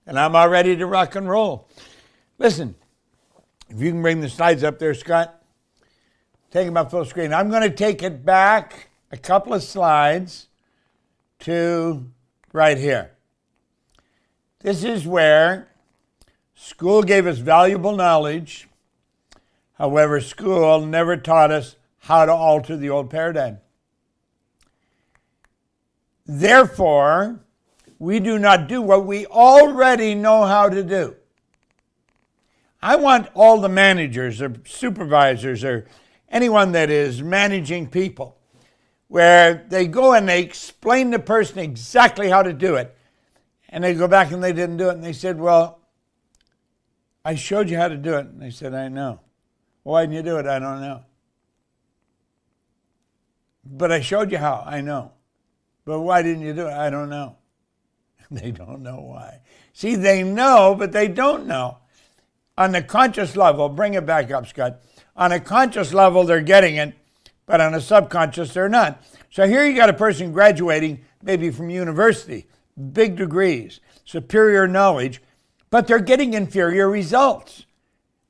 and I'm all ready to rock and roll. Listen, if you can bring the slides up there, Scott, take them up full screen. I'm going to take it back a couple of slides to right here. This is where school gave us valuable knowledge. However, school never taught us how to alter the old paradigm. Therefore, we do not do what we already know how to do. I want all the managers or supervisors or anyone that is managing people where they go and they explain to the person exactly how to do it. And they go back and they didn't do it. And they said, well, I showed you how to do it. And they said, I know. Why didn't you do it? I don't know. But I showed you how. I know. But why didn't you do it? I don't know. They don't know why. See, they know, but they don't know. On the conscious level, bring it back up, Scott. On a conscious level, they're getting it, but on a subconscious, they're not. So here you got a person graduating maybe from university, big degrees, superior knowledge, but they're getting inferior results.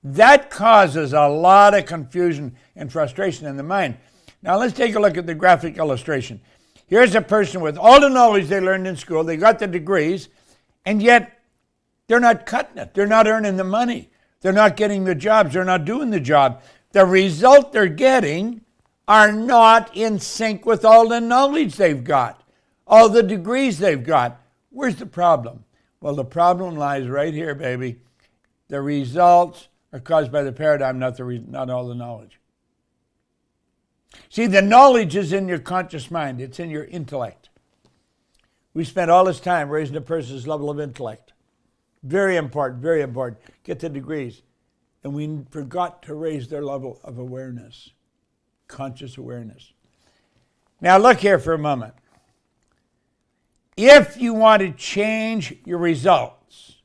That causes a lot of confusion and frustration in the mind. Now let's take a look at the graphic illustration. Here's a person with all the knowledge they learned in school, they got the degrees, and yet they're not cutting it. They're not earning the money. They're not getting the jobs. They're not doing the job. The result they're getting are not in sync with all the knowledge they've got, all the degrees they've got. Where's the problem? Well, the problem lies right here, baby. The results are caused by the paradigm, not all the knowledge. See, the knowledge is in your conscious mind. It's in your intellect. We spent all this time raising a person's level of intellect. Very important, very important. Get the degrees. And we forgot to raise their level of awareness, conscious awareness. Now look here for a moment. If you want to change your results,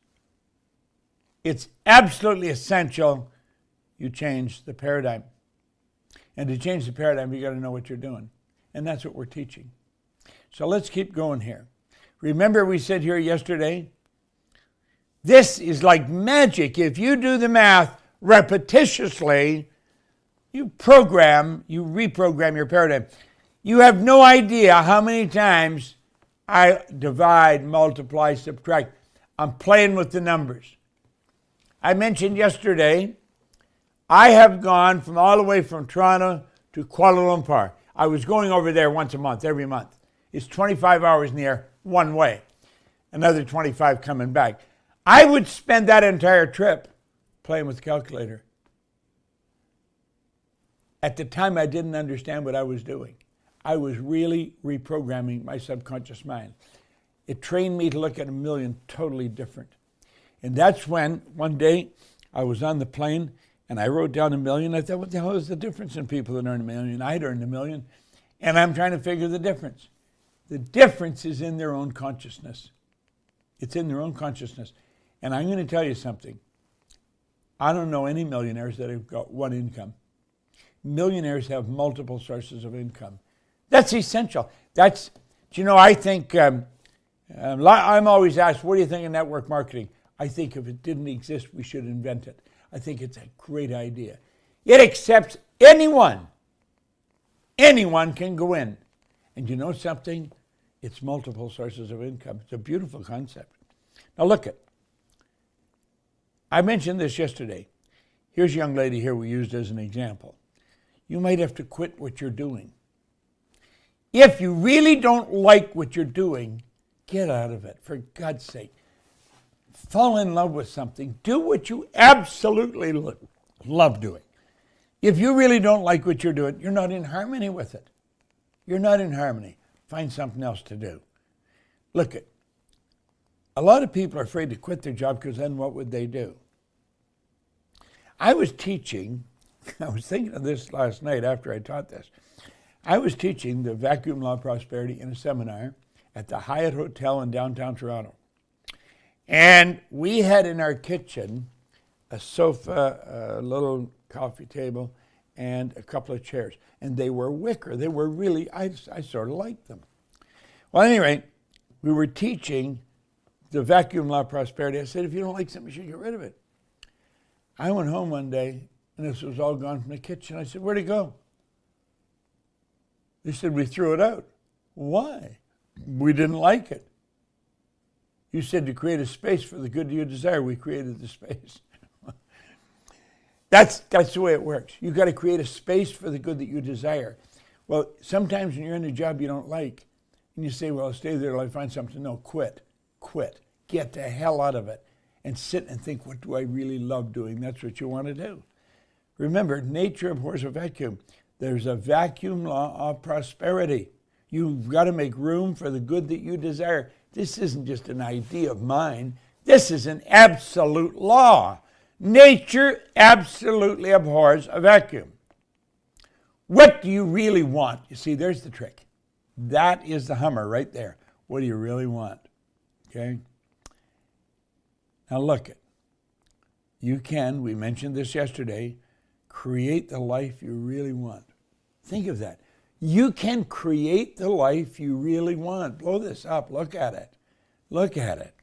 it's absolutely essential you change the paradigm. And to change the paradigm, you got to know what you're doing. And that's what we're teaching. So let's keep going here. Remember we said here yesterday, this is like magic. If you do the math repetitiously, you reprogram your paradigm. You have no idea how many times I divide, multiply, subtract. I'm playing with the numbers. I mentioned yesterday, I have gone from all the way from Toronto to Kuala Lumpur. I was going over there once a month, every month. It's 25 hours in the air, one way. Another 25 coming back. I would spend that entire trip playing with the calculator. At the time, I didn't understand what I was doing. I was really reprogramming my subconscious mind. It trained me to look at a million totally different. And that's when, one day, I was on the plane, and I wrote down a million. I thought, what the hell is the difference in people that earn a million? I'd earned a million. And I'm trying to figure the difference. The difference is in their own consciousness. It's in their own consciousness. And I'm going to tell you something. I don't know any millionaires that have got one income. Millionaires have multiple sources of income. That's essential. I think, I'm always asked, what do you think of network marketing? I think if it didn't exist, we should invent it. I think it's a great idea. It accepts anyone. Anyone can go in. And you know something? It's multiple sources of income. It's a beautiful concept. Now look it. I mentioned this yesterday. Here's a young lady here we used as an example. You might have to quit what you're doing. If you really don't like what you're doing, get out of it, for God's sake. Fall in love with something. Do what you absolutely love doing. If you really don't like what you're doing, you're not in harmony with it. You're not in harmony. Find something else to do. Look, a lot of people are afraid to quit their job because then what would they do? I was thinking of this last night after I taught this. I was teaching the vacuum law of prosperity in a seminar at the Hyatt Hotel in downtown Toronto. And we had in our kitchen a sofa, a little coffee table, and a couple of chairs. And they were wicker. They were really, I sort of liked them. Well, anyway, we were teaching the vacuum law of prosperity. I said, if you don't like something, you should get rid of it. I went home one day, and this was all gone from the kitchen. I said, where'd it go? They said, we threw it out. Why? We didn't like it. You said to create a space for the good you desire. We created the space. That's the way it works. You've got to create a space for the good that you desire. Well, sometimes when you're in a job you don't like, and you say, well, I'll stay there till I find something. No, quit. Get the hell out of it. And sit and think, what do I really love doing? That's what you want to do. Remember, nature abhors a vacuum. There's a vacuum law of prosperity. You've got to make room for the good that you desire. This isn't just an idea of mine. This is an absolute law. Nature absolutely abhors a vacuum. What do you really want? You see, there's the trick. That is the Hummer right there. What do you really want? Okay? Now look it. You can, we mentioned this yesterday, create the life you really want. Think of that. You can create the life you really want. Blow this up. Look at it. Look at it.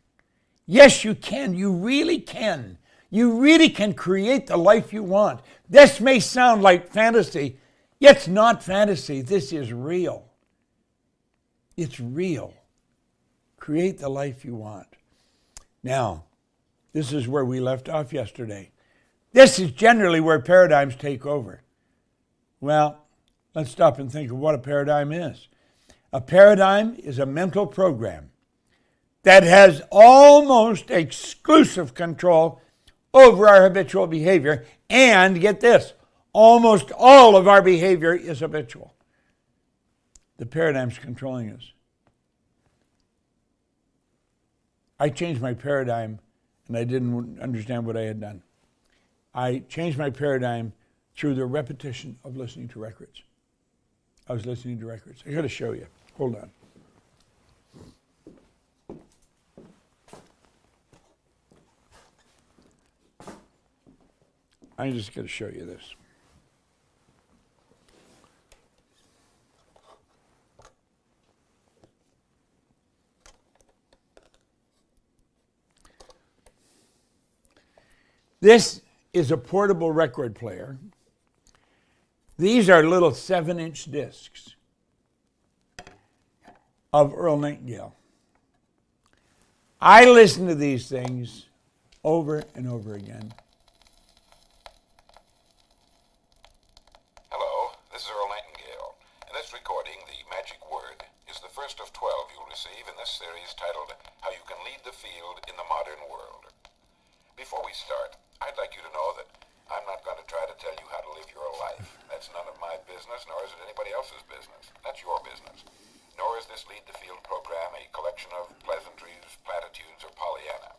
Yes, you can. You really can. You really can create the life you want. This may sound like fantasy. It's not fantasy. This is real. It's real. Create the life you want. Now, this is where we left off yesterday. This is generally where paradigms take over. Well, let's stop and think of what a paradigm is. A paradigm is a mental program that has almost exclusive control over our habitual behavior. And get this, almost all of our behavior is habitual. The paradigm's controlling us. I changed my paradigm and I didn't understand what I had done. I changed my paradigm through the repetition of listening to records. I was listening to records. I got to show you. Hold on. I'm just going to show you this. This is a portable record player. These are little 7-inch discs of Earl Nightingale. I listen to these things over and over again. Hello, this is Earl Nightingale, and this recording, The Magic Word, is the first of 12 you'll receive in this series titled How You Can Lead the Field in the Modern World. Before we start, I'd like you to know that I'm not going to try to tell you how to live your life. That's none of my business, nor is it anybody else's business. That's your business. Nor is this Lead the Field program a collection of pleasantries, platitudes, or Pollyanna.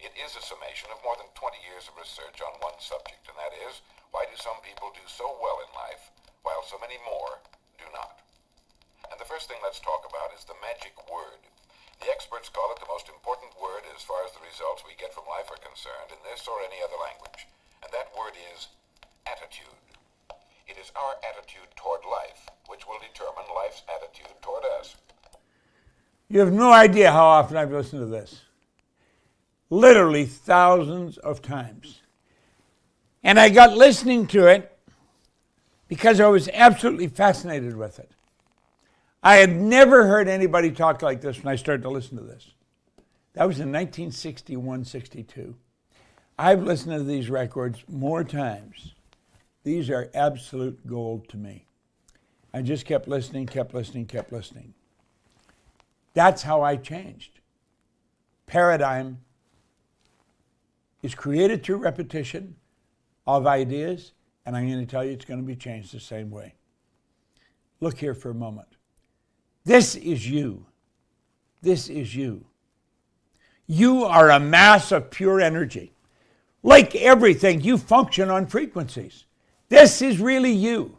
It is a summation of more than 20 years of research on one subject, and that is, why do some people do so well in life, while so many more do not? And the first thing let's talk about is the magic word. The experts call it the most important word as far as the results we get from life are concerned in this or any other language. And that word is attitude. It is our attitude toward life which will determine life's attitude toward us. You have no idea how often I've listened to this. Literally thousands of times. And I got listening to it because I was absolutely fascinated with it. I had never heard anybody talk like this when I started to listen to this. That was in 1961-62. I've listened to these records more times. These are absolute gold to me. I just kept listening. That's how I changed. Paradigm is created through repetition of ideas, and I'm going to tell you it's going to be changed the same way. Look here for a moment. This is you. This is you. You are a mass of pure energy. Like everything, you function on frequencies. This is really you.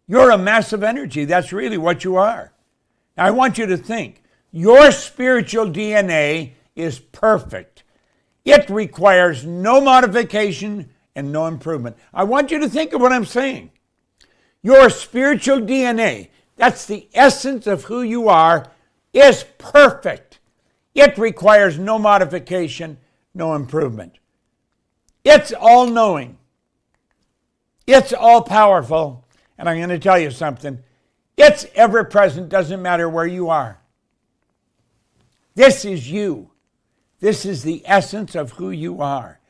You're a mass of energy. That's really what you are. Now, I want you to think. Your spiritual DNA is perfect. It requires no modification and no improvement. I want you to think of what I'm saying. Your spiritual DNA, that's the essence of who you are, is perfect. It requires no modification, no improvement. It's all-knowing. It's all-powerful. And I'm going to tell you something. It's ever-present, doesn't matter where you are. This is you. This is the essence of who you are.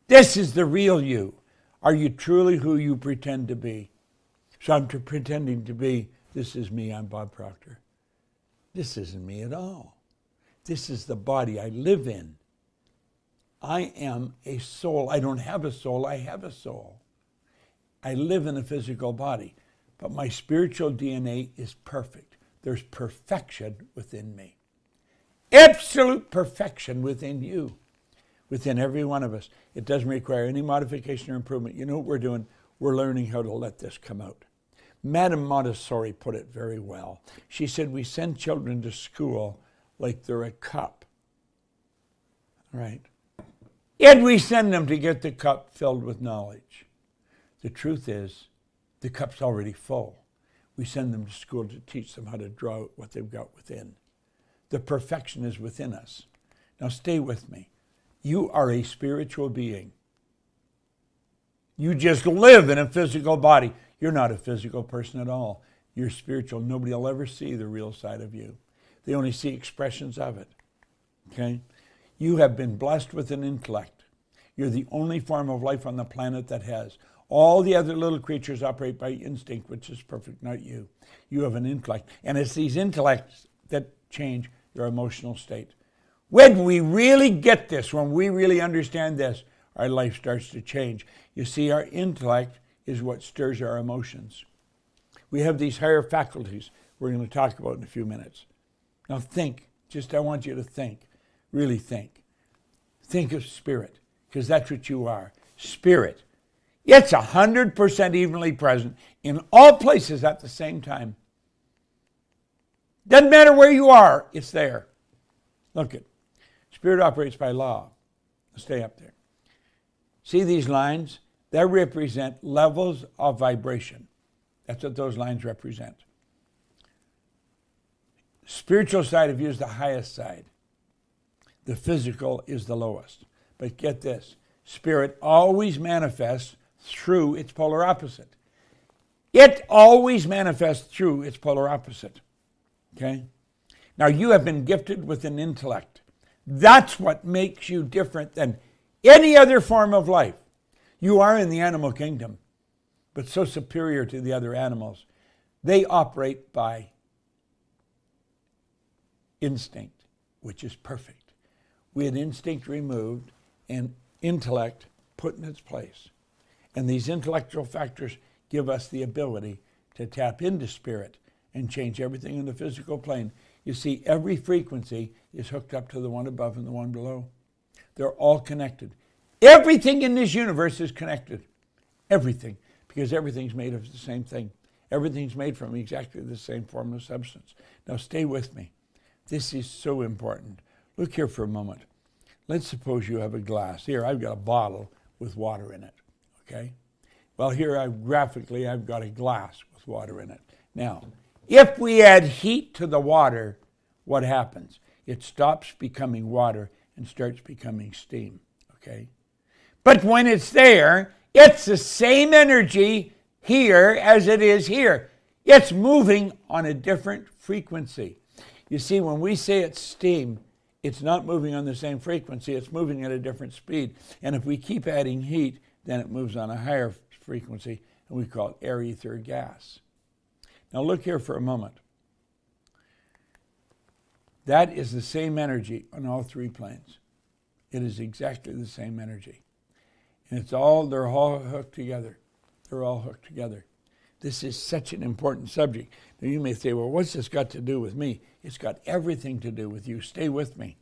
This is the real you. Are you truly who you pretend to be? So I'm pretending to be, this is me, I'm Bod Proctor. This isn't me at all. This is the body I live in. I am a soul. I don't have a soul, I have a soul. I live in a physical body, but my spiritual DNA is perfect. There's perfection within me. Absolute perfection within you, within every one of us. It doesn't require any modification or improvement. You know what we're doing? We're learning how to let this come out. Madame Montessori put it very well. She said, we send children to school like they're a cup, right? And we send them to get the cup filled with knowledge. The truth is, the cup's already full. We send them to school to teach them how to draw out what they've got within. The perfection is within us. Now stay with me. You are a spiritual being. You just live in a physical body. You're not a physical person at all. You're spiritual. Nobody will ever see the real side of you. They only see expressions of it. Okay? You have been blessed with an intellect. You're the only form of life on the planet that has. All the other little creatures operate by instinct, which is perfect, not you. You have an intellect. And it's these intellects that change your emotional state. When we really get this, when we really understand this, our life starts to change. You see, our intellect is what stirs our emotions. We have these higher faculties we're going to talk about in a few minutes. Now think, I want you to think, really think. Think of spirit, because that's what you are. Spirit. It's 100% evenly present in all places at the same time. Doesn't matter where you are, it's there. Look it. Spirit operates by law. Stay up there. See these lines? They represent levels of vibration. That's what those lines represent. Spiritual side of you is the highest side. The physical is the lowest. But get this. Spirit always manifests through its polar opposite. It always manifests through its polar opposite. Okay? Now you have been gifted with an intellect. That's what makes you different than any other form of life. You are in the animal kingdom, but so superior to the other animals. They operate by instinct, which is perfect. We had instinct removed and intellect put in its place. And these intellectual factors give us the ability to tap into spirit and change everything in the physical plane. You see, every frequency is hooked up to the one above and the one below. They're all connected. Everything in this universe is connected. Everything. Because everything's made of the same thing. Everything's made from exactly the same form of substance. Now stay with me. This is so important. Look here for a moment. Let's suppose you have a glass. Here, I've got a bottle with water in it. Okay? Well, here graphically, I've got a glass with water in it. Now, if we add heat to the water, what happens? It stops becoming water and starts becoming steam. Okay? But when it's there, it's the same energy here as it is here. It's moving on a different frequency. You see, when we say it's steam, it's not moving on the same frequency. It's moving at a different speed. And if we keep adding heat, then it moves on a higher frequency, and we call it air, ether, gas. Now look here for a moment. That is the same energy on all three planes. It is exactly the same energy. And they're all hooked together. They're all hooked together. This is such an important subject. Now you may say, well, what's this got to do with me? It's got everything to do with you. Stay with me.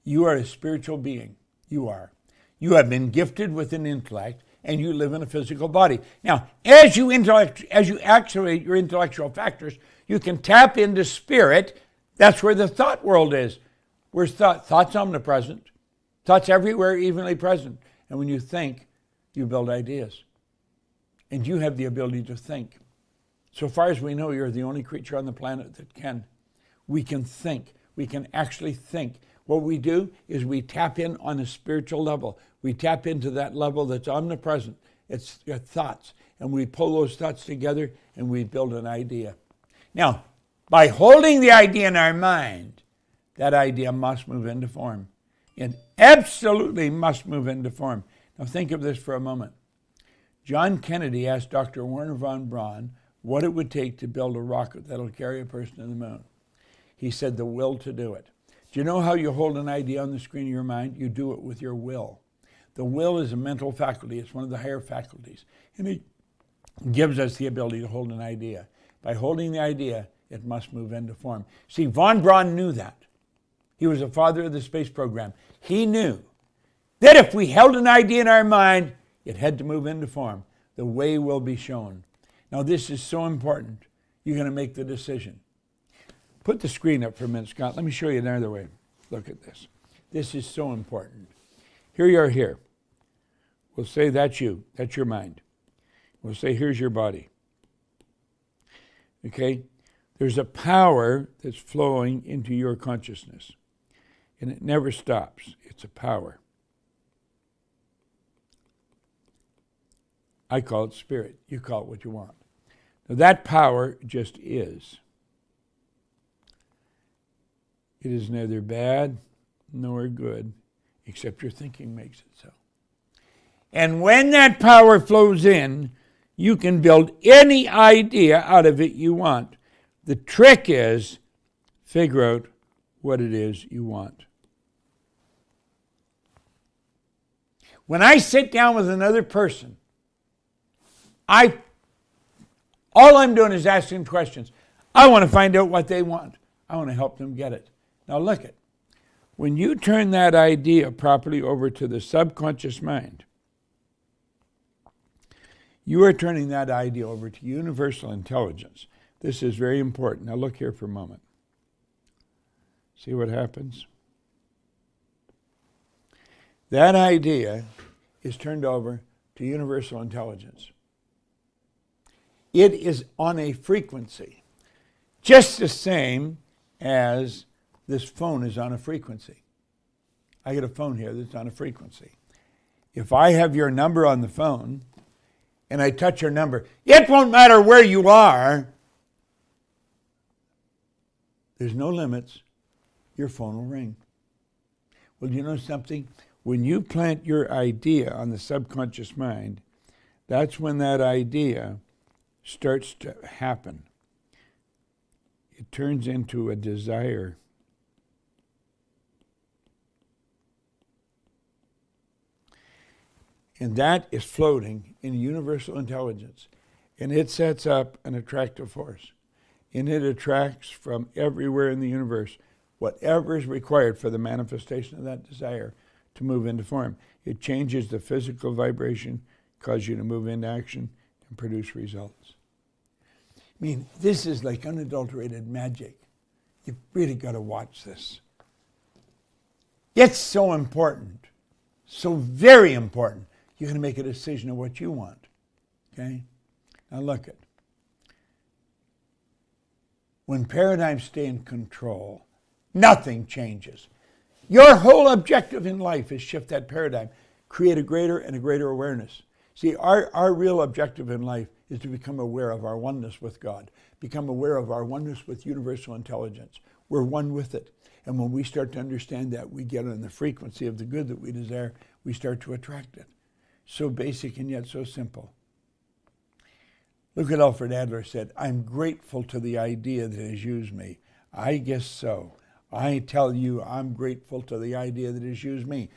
You are a spiritual being. You are. You have been gifted with an intellect, and you live in a physical body. Now, as you activate your intellectual factors, you can tap into spirit. That's where the thought world is. Where's thought? Thought's omnipresent. Thought's everywhere, evenly present. And when you think, you build ideas. And you have the ability to think. So far as we know, you're the only creature on the planet that can. We can think. We can actually think. What we do is we tap in on a spiritual level. We tap into that level that's omnipresent. It's your thoughts. And we pull those thoughts together and we build an idea. Now, by holding the idea in our mind, that idea must move into form. It absolutely must move into form. Now think of this for a moment. John Kennedy asked Dr. Wernher von Braun what it would take to build a rocket that'll carry a person to the moon. He said the will to do it. Do you know how you hold an idea on the screen of your mind? You do it with your will. The will is a mental faculty. It's one of the higher faculties. And it gives us the ability to hold an idea. By holding the idea, it must move into form. See, von Braun knew that. He was the father of the space program. He knew that if we held an idea in our mind, it had to move into form. The way will be shown. Now, this is so important. You're going to make the decision. Put the screen up for a minute, Scott. Let me show you another way. Look at this. This is so important. Here you are here. We'll say that's you. That's your mind. We'll say here's your body. Okay? There's a power that's flowing into your consciousness. And it never stops. It's a power. I call it spirit. You call it what you want. Now that power just is. It is neither bad nor good, except your thinking makes it so. And when that power flows in, you can build any idea out of it you want. The trick is figure out what it is you want. When I sit down with another person, all I'm doing is asking questions. I want to find out what they want. I want to help them get it. Now look at, when you turn that idea properly over to the subconscious mind, you are turning that idea over to universal intelligence. This is very important. Now look here for a moment. See what happens? That idea is turned over to universal intelligence. It is on a frequency, just the same as this phone is on a frequency. I get a phone here that's on a frequency. If I have your number on the phone and I touch your number, it won't matter where you are. There's no limits. Your phone will ring. Well, you know something? When you plant your idea on the subconscious mind, that's when that idea starts to happen. It turns into a desire. And that is floating in universal intelligence. And it sets up an attractive force. And it attracts from everywhere in the universe whatever is required for the manifestation of that desire to move into form. It changes the physical vibration, causes you to move into action, and produce results. I mean, this is like unadulterated magic. You've really got to watch this. It's so important, so very important. You're going to make a decision of what you want. Okay? Now look at. When paradigms stay in control, nothing changes. Your whole objective in life is shift that paradigm, create a greater and a greater awareness. See, our real objective in life is to become aware of our oneness with God, become aware of our oneness with universal intelligence. We're one with it. And when we start to understand that, we get on the frequency of the good that we desire, we start to attract it. So basic and yet so simple. Look what Alfred Adler said, I'm grateful to the idea that has used me. I guess so. I tell you, I'm grateful to the idea that has used me.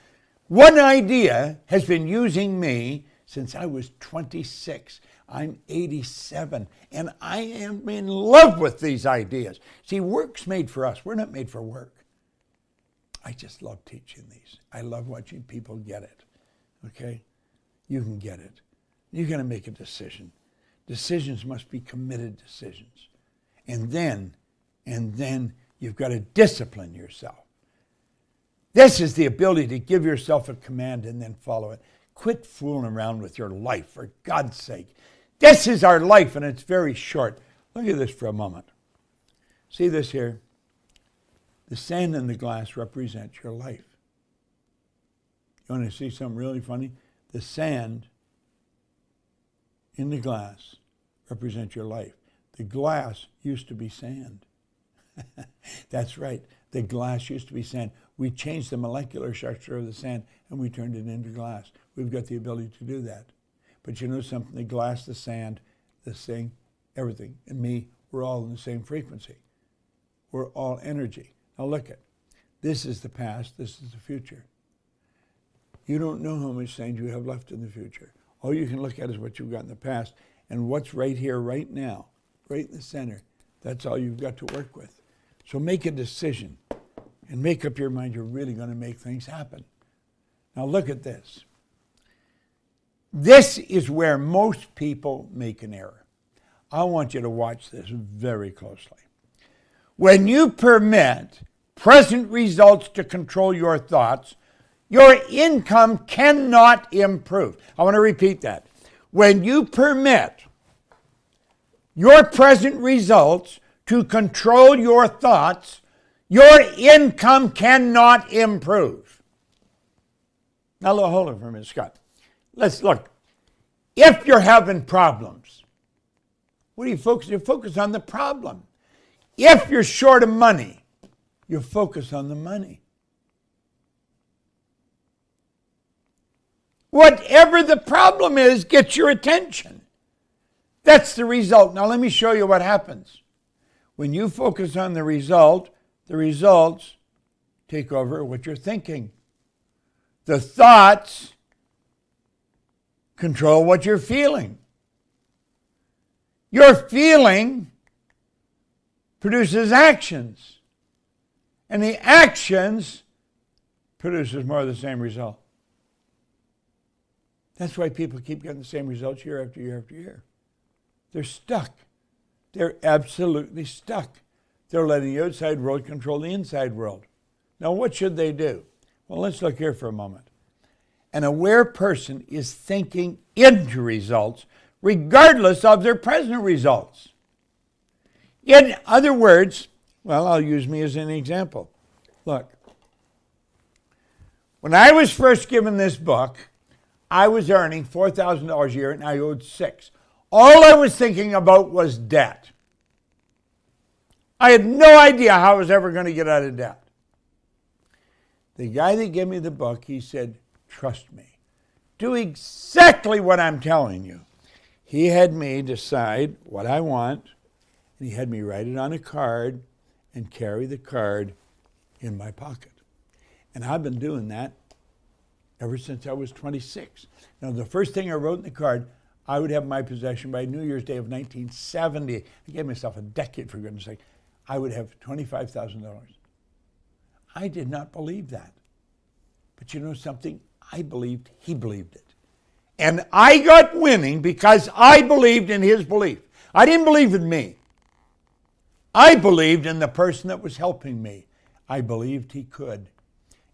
One idea has been using me since I was 26. I'm 87, and I am in love with these ideas. See, work's made for us. We're not made for work. I just love teaching these. I love watching people get it. Okay? You can get it. You're going to make a decision. Decisions must be committed decisions. And then you've got to discipline yourself. This is the ability to give yourself a command and then follow it. Quit fooling around with your life, for God's sake. This is our life, and it's very short. Look at this for a moment. See this here? The sand in the glass represents your life. You want to see something really funny? The sand in the glass represents your life. The glass used to be sand. That's right. The glass used to be sand. We changed the molecular structure of the sand and we turned it into glass. We've got the ability to do that. But you know something? The glass, the sand, this thing, everything, and me, we're all in the same frequency. We're all energy. Now look at, this is the past, this is the future. You don't know how much sand you have left in the future. All you can look at is what you've got in the past and what's right here, right now, right in the center. That's all you've got to work with. So make a decision and make up your mind you're really going to make things happen. Now look at this. This is where most people make an error. I want you to watch this very closely. When you permit present results to control your thoughts, your income cannot improve. I want to repeat that. When you permit your present results to control your thoughts, your income cannot improve. Now, hold on for a minute, Scott. Let's look. If you're having problems, what do you focus? You focus on the problem. If you're short of money, you focus on the money. Whatever the problem is, gets your attention. That's the result. Now let me show you what happens. When you focus on the result, the results take over what you're thinking. The thoughts control what you're feeling. Your feeling produces actions. And the actions produces more of the same result. That's why people keep getting the same results year after year after year. They're stuck. They're absolutely stuck. They're letting the outside world control the inside world. Now, what should they do? Well, let's look here for a moment. An aware person is thinking into results regardless of their present results. In other words, well, I'll use me as an example. Look, when I was first given this book, I was earning $4,000 a year and I owed $6,000. All I was thinking about was debt. I had no idea how I was ever going to get out of debt. The guy that gave me the book, he said, trust me. Do exactly what I'm telling you. He had me decide what I want, and he had me write it on a card and carry the card in my pocket. And I've been doing that ever since I was 26. Now, the first thing I wrote in the card, I would have in my possession by New Year's Day of 1970. I gave myself a decade, for goodness sake. I would have $25,000. I did not believe that. But you know something? I believed he believed it. And I got winning because I believed in his belief. I didn't believe in me. I believed in the person that was helping me. I believed he could.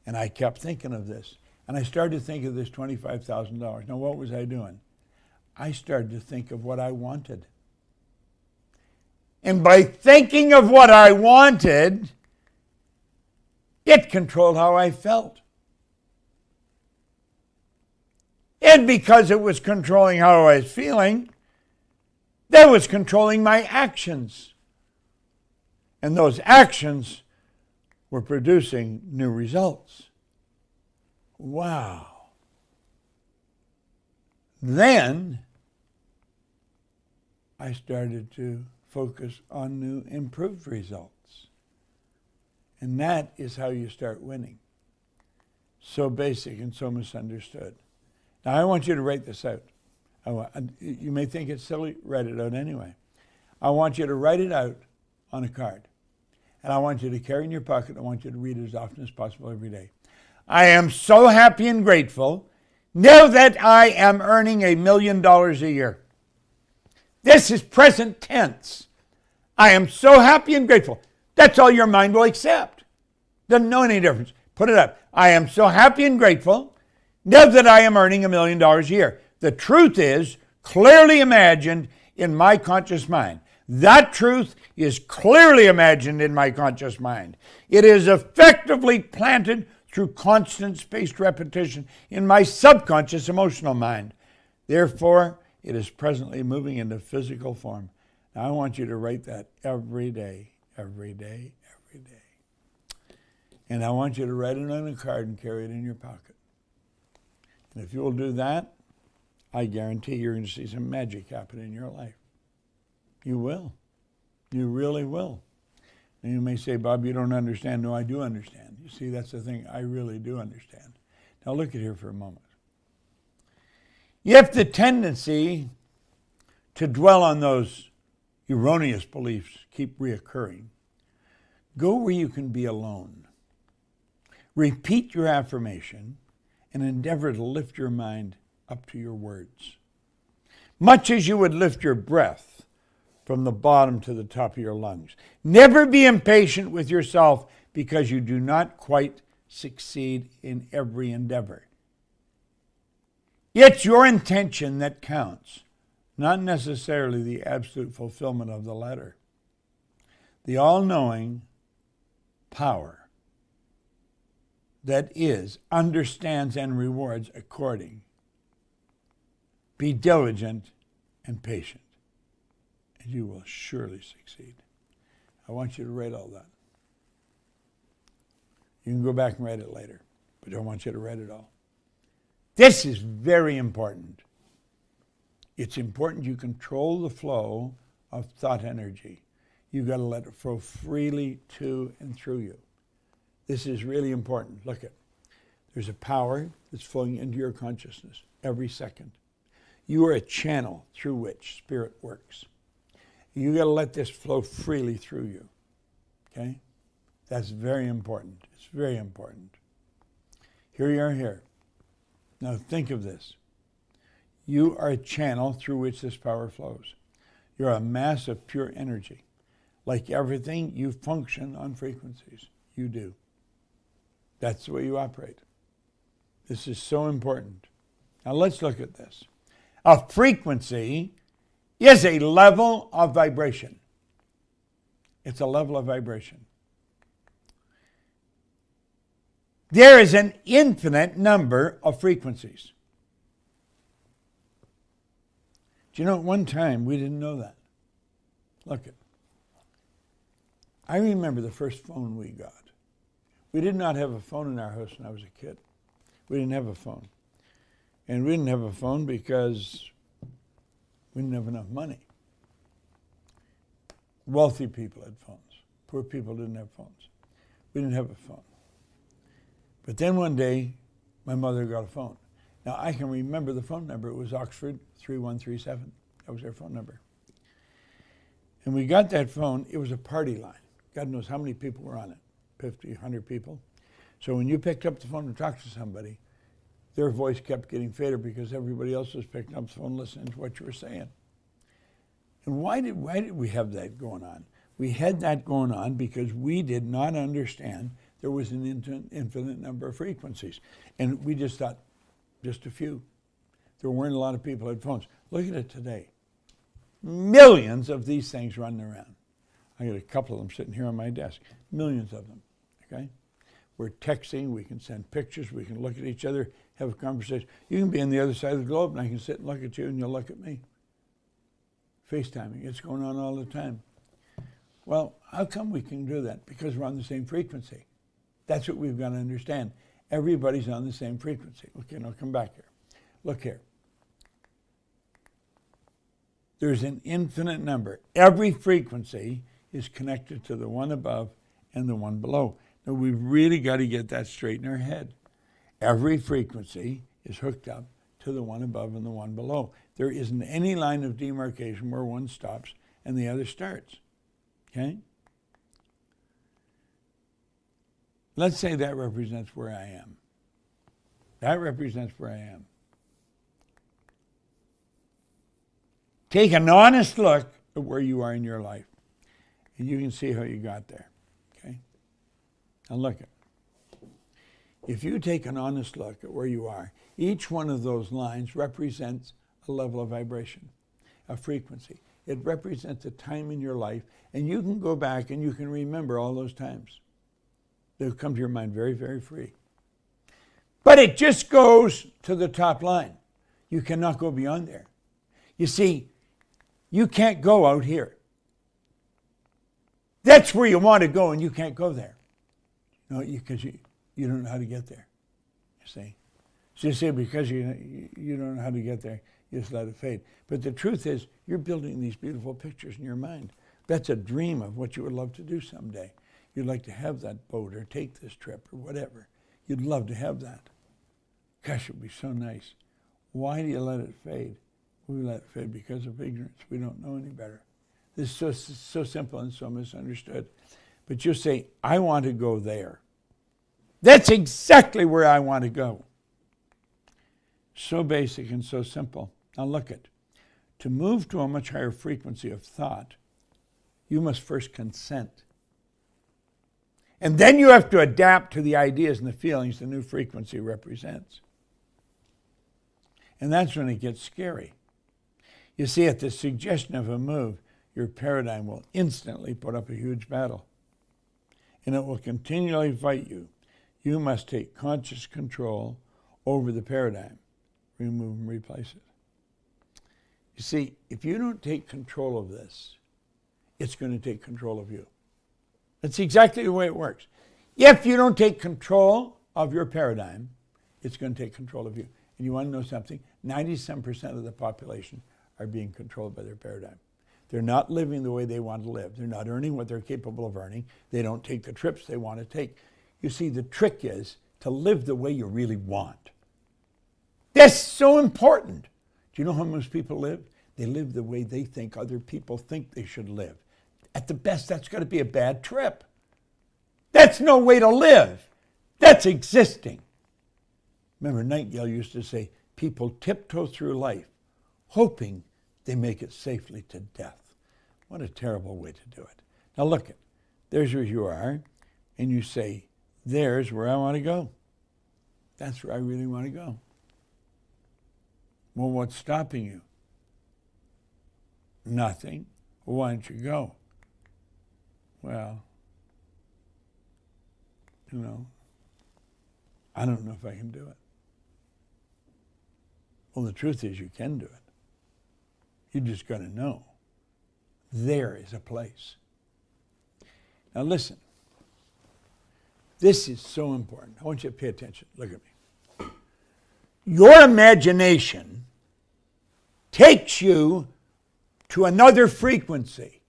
And I kept thinking of this. And I started to think of this $25,000. Now, what was I doing? I started to think of what I wanted. And by thinking of what I wanted, it controlled how I felt. And because it was controlling how I was feeling, that was controlling my actions. And those actions were producing new results. Wow. Then I started to focus on new improved results. And that is how you start winning. So basic and so misunderstood. Now I want you to write this out. You may think it's silly, write it out anyway. I want you to write it out on a card. And I want you to carry it in your pocket. I want you to read it as often as possible every day. I am so happy and grateful now that I am earning $1 million a year. This is present tense. I am so happy and grateful. That's all your mind will accept. Doesn't know any difference. Put it up. I am so happy and grateful now that I am earning $1 million a year. The truth is clearly imagined in my conscious mind. That truth is clearly imagined in my conscious mind. It is effectively planted through constant spaced repetition in my subconscious emotional mind. Therefore, it is presently moving into physical form. Now, I want you to write that every day, every day, every day. And I want you to write it on a card and carry it in your pocket. And if you'll do that, I guarantee you're going to see some magic happen in your life. You will. You really will. And you may say, Bob, you don't understand. No, I do understand. You see, that's the thing. I really do understand. Now look at here for a moment. If the tendency to dwell on those erroneous beliefs keep reoccurring, go where you can be alone. Repeat your affirmation and endeavor to lift your mind up to your words. Much as you would lift your breath from the bottom to the top of your lungs. Never be impatient with yourself because you do not quite succeed in every endeavor. It's your intention that counts, not necessarily the absolute fulfillment of the letter. The all-knowing power that is, understands and rewards according. Be diligent and patient, and you will surely succeed. I want you to write all that. You can go back and write it later, but I want you to write it all. This is very important. It's important you control the flow of thought energy. You've got to let it flow freely to and through you. This is really important. Look at, there's a power that's flowing into your consciousness every second. You are a channel through which spirit works. You got to let this flow freely through you. Okay? That's very important. It's very important. Here you are here. Now think of this. You are a channel through which this power flows. You're a mass of pure energy. Like everything, you function on frequencies. You do. That's the way you operate. This is so important. Now let's look at this. A frequency is a level of vibration. It's a level of vibration. There is an infinite number of frequencies. Do you know, at one time, we didn't know that. Look at. I remember the first phone we got. We did not have a phone in our house when I was a kid. We didn't have a phone. And we didn't have a phone because we didn't have enough money. Wealthy people had phones. Poor people didn't have phones. We didn't have a phone. But then one day, my mother got a phone. Now, I can remember the phone number. It was Oxford 3137. That was their phone number. And we got that phone. It was a party line. God knows how many people were on it. 50, 100 people. So when you picked up the phone to talk to somebody, their voice kept getting fader because everybody else was picking up the phone listening to what you were saying. And why did we have that going on? We had that going on because we did not understand there was an infinite number of frequencies. And we just thought, just a few. There weren't a lot of people who had phones. Look at it today. Millions of these things running around. I got a couple of them sitting here on my desk. Millions of them, okay? We're texting, we can send pictures, we can look at each other, have a conversation. You can be on the other side of the globe and I can sit and look at you and you'll look at me. FaceTiming, it's going on all the time. Well, how come we can do that? Because we're on the same frequency. That's what we've got to understand. Everybody's on the same frequency. Okay, now come back here. Look here. There's an infinite number. Every frequency is connected to the one above and the one below. Now, we've really got to get that straight in our head. Every frequency is hooked up to the one above and the one below. There isn't any line of demarcation where one stops and the other starts. Okay? Let's say that represents where I am. That represents where I am. Take an honest look at where you are in your life, and you can see how you got there. Okay? Now look at. If you take an honest look at where you are, each one of those lines represents a level of vibration, a frequency. It represents a time in your life, and you can go back and you can remember all those times. They'll come to your mind very, very free. But it just goes to the top line. You cannot go beyond there. You see, you can't go out here. That's where you want to go, and you can't go there. No, because you don't know how to get there. You see? So you say because you don't know how to get there, you just let it fade. But the truth is, you're building these beautiful pictures in your mind. That's a dream of what you would love to do someday. You'd like to have that boat or take this trip or whatever. You'd love to have that. Gosh, it would be so nice. Why do you let it fade? We let it fade because of ignorance. We don't know any better. This is so simple and so misunderstood. But you say, I want to go there. That's exactly where I want to go. So basic and so simple. Now look at, to move to a much higher frequency of thought, you must first consent. And then you have to adapt to the ideas and the feelings the new frequency represents. And that's when it gets scary. You see, at the suggestion of a move, your paradigm will instantly put up a huge battle. And it will continually fight you. You must take conscious control over the paradigm. Remove and replace it. You see, if you don't take control of this, it's going to take control of you. That's exactly the way it works. If you don't take control of your paradigm, it's going to take control of you. And you want to know something? 97% of the population are being controlled by their paradigm. They're not living the way they want to live. They're not earning what they're capable of earning. They don't take the trips they want to take. You see, the trick is to live the way you really want. That's so important. Do you know how most people live? They live the way they think other people think they should live. At the best, that's got to be a bad trip. That's no way to live. That's existing. Remember, Nightingale used to say, people tiptoe through life, hoping they make it safely to death. What a terrible way to do it. Now look at, there's where you are, and you say, there's where I want to go. That's where I really want to go. Well, what's stopping you? Nothing. Well, why don't you go? Well, I don't know if I can do it. Well, the truth is you can do it. You just got to know. There is a place. Now listen. This is so important. I want you to pay attention. Look at me. Your imagination takes you to another frequency.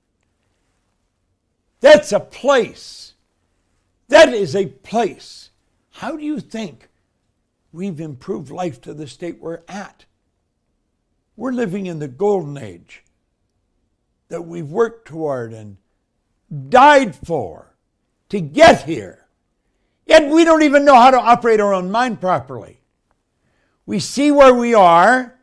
That's a place. That is a place. How do you think we've improved life to the state we're at? We're living in the golden age that we've worked toward and died for to get here. Yet we don't even know how to operate our own mind properly. We see where we are,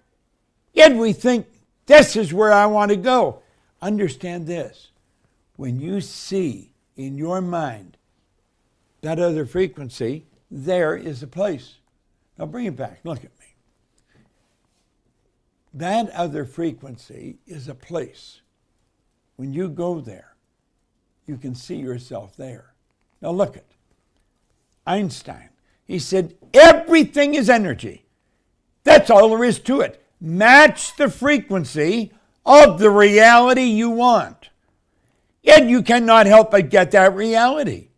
yet we think, this is where I want to go. Understand this. When you see in your mind that other frequency, there is a place. Now bring it back. Look at me. That other frequency is a place. When you go there, you can see yourself there. Now look at Einstein. He said, everything is energy. That's all there is to it. Match the frequency of the reality you want. Yet you cannot help but get that reality.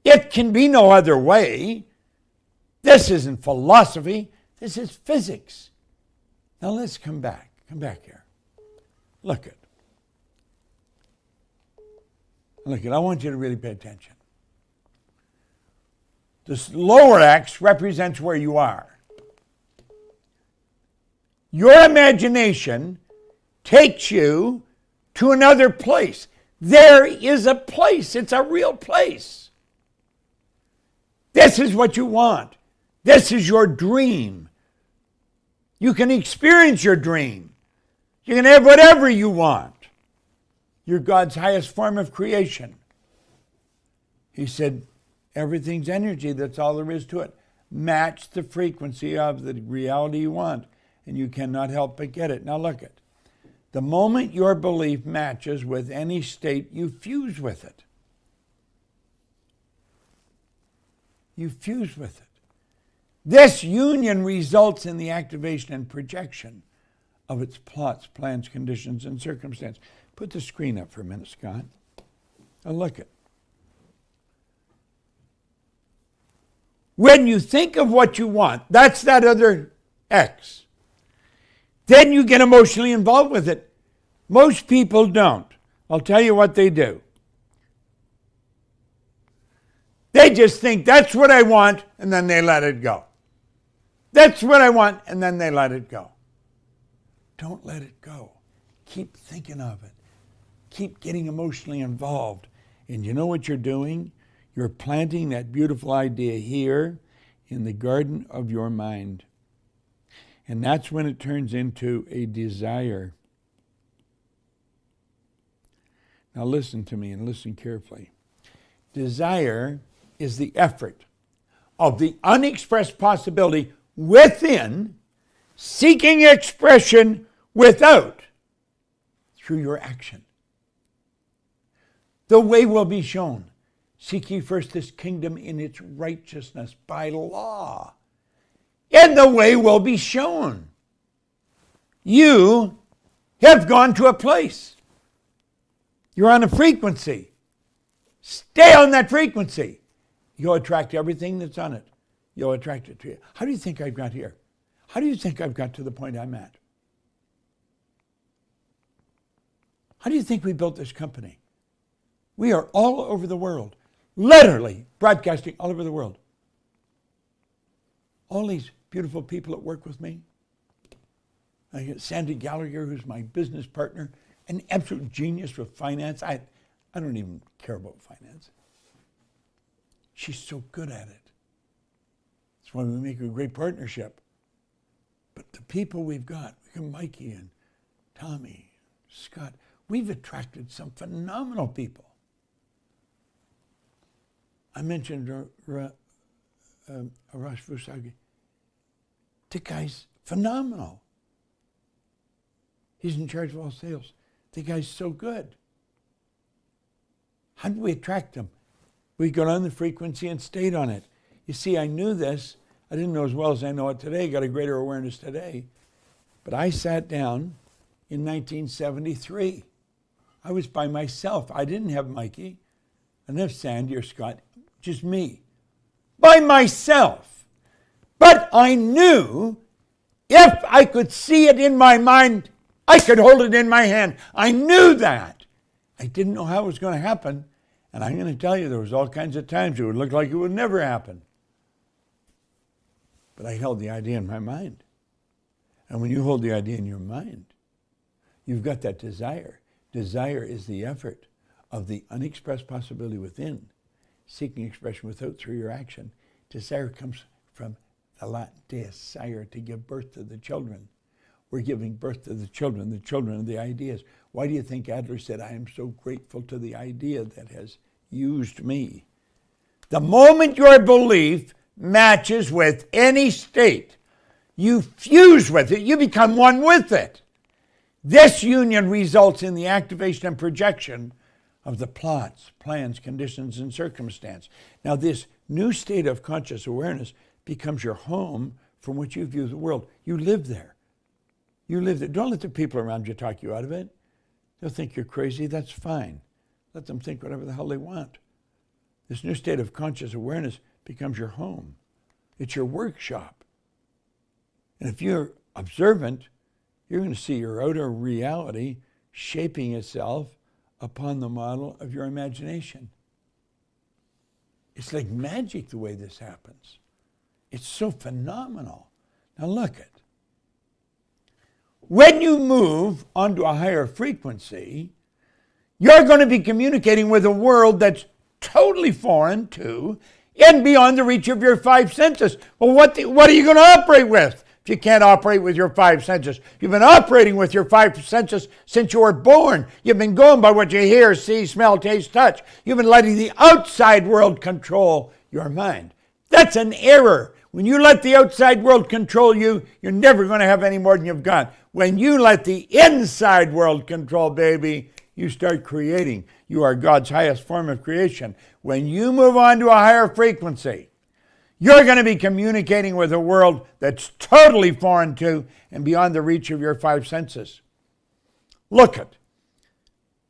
It can be no other way. This isn't philosophy. This is physics. Now let's come back. Come back here. Look at. Look at. I want you to really pay attention. This lower X represents where you are. Your imagination takes you to another place. There is a place. It's a real place. This is what you want. This is your dream. You can experience your dream. You can have whatever you want. You're God's highest form of creation. He said, everything's energy. That's all there is to it. Match the frequency of the reality you want, and you cannot help but get it. Now look at The moment your belief matches with any state, you fuse with it. You fuse with it. This union results in the activation and projection of its plots, plans, conditions, and circumstances. Put the screen up for a minute, Scott. Now look at. When you think of what you want, that's that other X. Then you get emotionally involved with it. Most people don't. I'll tell you what they do. They just think that's what I want, and then they let it go. That's what I want, and then they let it go. Don't let it go. Keep thinking of it. Keep getting emotionally involved. And you know what you're doing? You're planting that beautiful idea here in the garden of your mind. And that's when it turns into a desire. Now listen to me and listen carefully. Desire is the effort of the unexpressed possibility within, seeking expression without, through your action. The way will be shown. Seek ye first this kingdom in its righteousness by law. And the way will be shown. You have gone to a place. You're on a frequency. Stay on that frequency. You'll attract everything that's on it. You'll attract it to you. How do you think I got here? How do you think I've got to the point I'm at? How do you think we built this company? We are all over the world, literally broadcasting all over the world. All these beautiful people that work with me. I get Sandy Gallagher, who's my business partner, an absolute genius with finance. I don't even care about finance. She's so good at it. That's why we make a great partnership. But the people we've got Mikey and Tommy, Scott, we've attracted some phenomenal people. I mentioned Arash Vusagi. The guy's phenomenal. He's in charge of all sales. The guy's so good. How did we attract him? We got on the frequency and stayed on it. You see, I knew this. I didn't know as well as I know it today. Got a greater awareness today. But I sat down in 1973. I was by myself. I didn't have Mikey. I didn't have Sandy or Scott. Just me. By myself. But I knew if I could see it in my mind, I could hold it in my hand. I knew that. I didn't know how it was going to happen. And I'm going to tell you, there was all kinds of times it would look like it would never happen. But I held the idea in my mind. And when you hold the idea in your mind, you've got that desire. Desire is the effort of the unexpressed possibility within, seeking expression without through your action. Desire comes from the Latin desire, to give birth to the children. We're giving birth to the children of the ideas. Why do you think Adler said, I am so grateful to the idea that has used me? The moment your belief matches with any state, you fuse with it, you become one with it. This union results in the activation and projection of the plots, plans, conditions, and circumstance. Now, this new state of conscious awareness becomes your home from which you view the world. You live there. You live there. Don't let the people around you talk you out of it. They'll think you're crazy. That's fine. Let them think whatever the hell they want. This new state of conscious awareness becomes your home. It's your workshop. And if you're observant, you're going to see your outer reality shaping itself upon the model of your imagination. It's like magic the way this happens. It's so phenomenal. Now look it. When you move onto a higher frequency, you're going to be communicating with a world that's totally foreign to and beyond the reach of your five senses. Well, what are you going to operate with if you can't operate with your five senses? You've been operating with your five senses since you were born. You've been going by what you hear, see, smell, taste, touch. You've been letting the outside world control your mind. That's an error. When you let the outside world control you, you're never going to have any more than you've got. When you let the inside world control, baby, you start creating. You are God's highest form of creation. When you move on to a higher frequency, you're going to be communicating with a world that's totally foreign to and beyond the reach of your five senses. Look at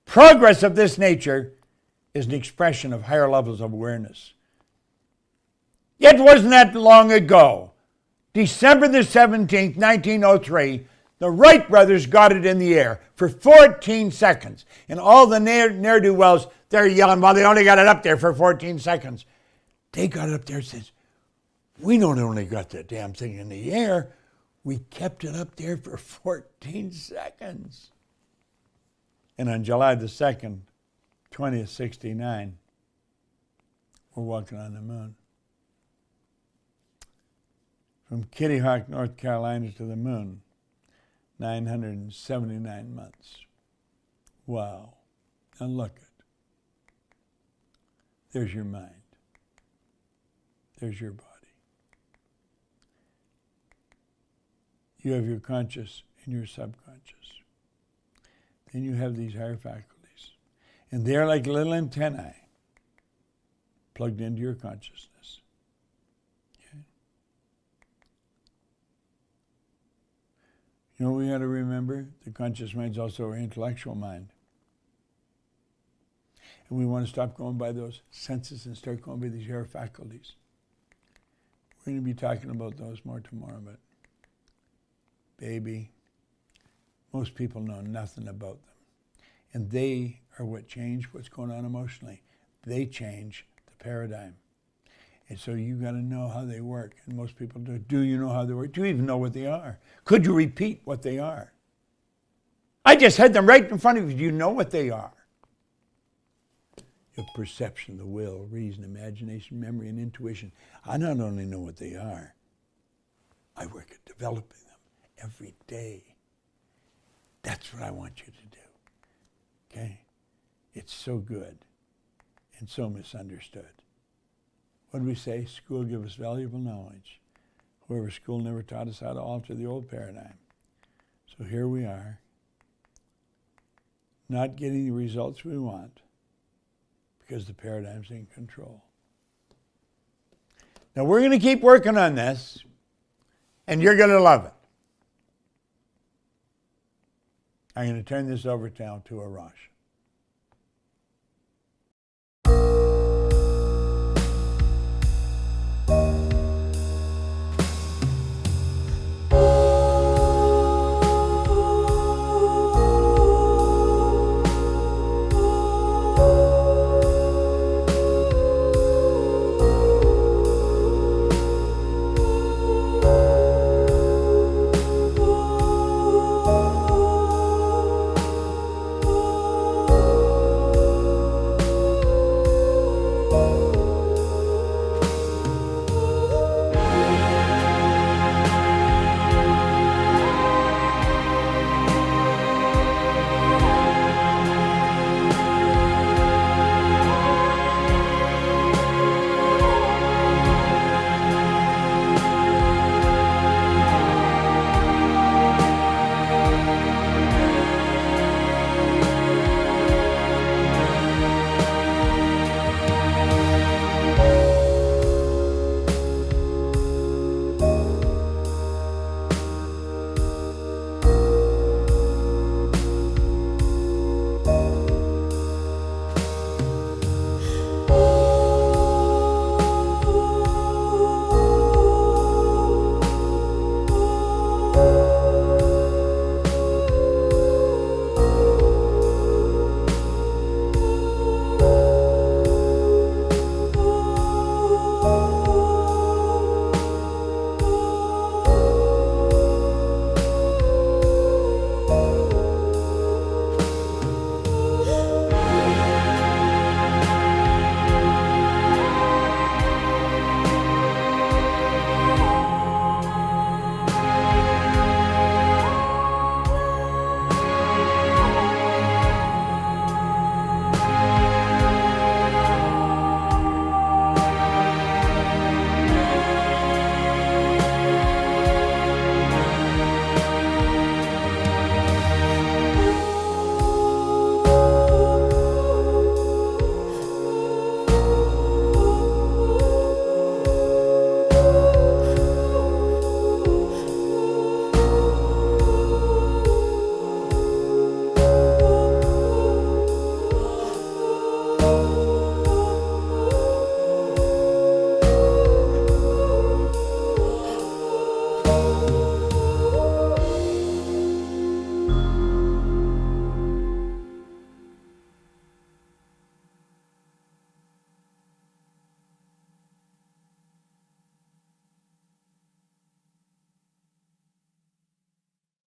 progress of this nature is an expression of higher levels of awareness. It wasn't that long ago, December the 17th, 1903, the Wright brothers got it in the air for 14 seconds. And all the ne'er-do-wells, they're yelling, well, they only got it up there for 14 seconds. They got it up there and says, we not only got the damn thing in the air, we kept it up there for 14 seconds. And on July the 2nd, 2069, we're walking on the moon. From Kitty Hawk, North Carolina to the moon, 979 months. Wow. Now look at. There's your mind. There's your body. You have your conscious and your subconscious. Then you have these higher faculties. And they're like little antennae plugged into your consciousness. Okay? You know what we got to remember? The conscious mind is also our intellectual mind. And we want to stop going by those senses and start going by these higher faculties. We're going to be talking about those more tomorrow, but baby, most people know nothing about them. And they are what change what's going on emotionally. They change the paradigm. And so you got to know how they work. And most people do. Do you know how they work? Do you even know what they are? Could you repeat what they are? I just had them right in front of you. Do you know what they are? Your perception, the will, reason, imagination, memory, and intuition. I not only know what they are, I work at developing them every day. That's what I want you to do. Okay? It's so good and so misunderstood. What do we say? School gives us valuable knowledge. However, school never taught us how to alter the old paradigm. So here we are, not getting the results we want because the paradigm's in control. Now we're going to keep working on this, and you're going to love it. I'm going to turn this over now to Arash.